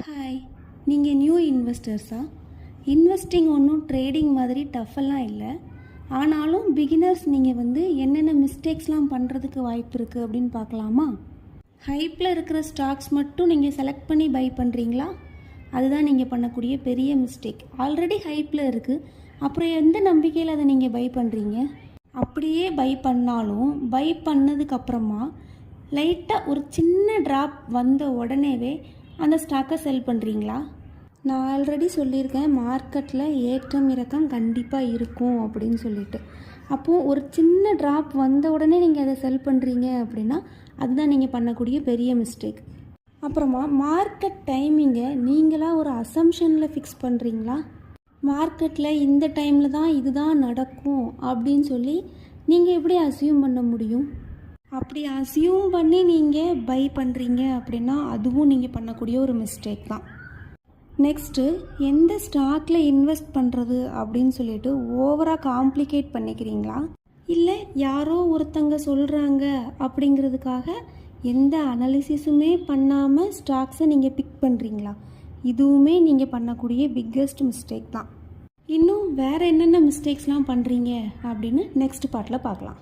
Hi, நீங்கள் new இன்வெஸ்டர்ஸா? Investing ஒன்றும் trading மாதிரி டஃபெல்லாம் இல்லை. ஆனாலும் பிகினர்ஸ் நீங்கள் என்னென்ன மிஸ்டேக்ஸ்லாம் பண்ணுறதுக்கு வாய்ப்பு இருக்குது அப்படின்னு பார்க்கலாமா? ஹைப்பில் இருக்கிற ஸ்டாக்ஸ் மட்டும் நீங்கள் செலக்ட் பண்ணி பை பண்ணுறீங்களா? அதுதான் நீங்கள் பண்ணக்கூடிய பெரிய மிஸ்டேக். ஆல்ரெடி ஹைப்பில் இருக்குது, அப்புறம் எந்த நம்பிக்கையில் அதை நீங்கள் பை பண்ணுறீங்க? அப்படியே பை பண்ணாலும் பை பண்ணதுக்கப்புறமா லைட்டாக ஒரு சின்ன ட்ராப் வந்த உடனேவே அந்த ஸ்டாக்கை செல் பண்ணுறீங்களா? நான் ஆல்ரெடி சொல்லியிருக்கேன், மார்க்கெட்டில் ஏற்றம் இறக்கம் கண்டிப்பாக இருக்கும் அப்படின்னு சொல்லிட்டு. அப்போது ஒரு சின்ன ட்ராப் வந்த உடனே நீங்கள் அதை செல் பண்ணுறீங்க அப்படின்னா அதுதான் நீங்கள் பண்ணக்கூடிய பெரிய மிஸ்டேக். அப்புறமா மார்க்கெட் டைமிங்கை நீங்களாக ஒரு அசம்ஷனில் ஃபிக்ஸ் பண்ணுறீங்களா? மார்க்கெட்டில் இந்த டைமில் தான் இதுதான் நடக்கும் அப்படின்னு சொல்லி நீங்கள் எப்படி அசியூம் பண்ண முடியும்? அப்படி அசியூம் பண்ணி நீங்கள் பை பண்ணுறீங்க அப்படின்னா அதுவும் நீங்கள் பண்ணக்கூடிய ஒரு மிஸ்டேக் தான். நெக்ஸ்ட்டு, எந்த ஸ்டாக்கில் இன்வெஸ்ட் பண்ணுறது அப்படின்னு சொல்லிட்டு ஓவராக காம்ப்ளிகேட் பண்ணிக்கிறீங்களா? இல்லை யாரோ ஒருத்தங்க சொல்கிறாங்க அப்படிங்கிறதுக்காக எந்த அனாலிசிஸுமே பண்ணாமல் ஸ்டாக்ஸை நீங்கள் பிக் பண்ணுறீங்களா? இதுவுமே நீங்கள் பண்ணக்கூடிய பிக்கஸ்ட் மிஸ்டேக் தான். இன்னும் வேறு என்னென்ன மிஸ்டேக்ஸ்லாம் பண்ணுறீங்க அப்படின்னு நெக்ஸ்ட் பார்ட்டில் பார்க்கலாம்.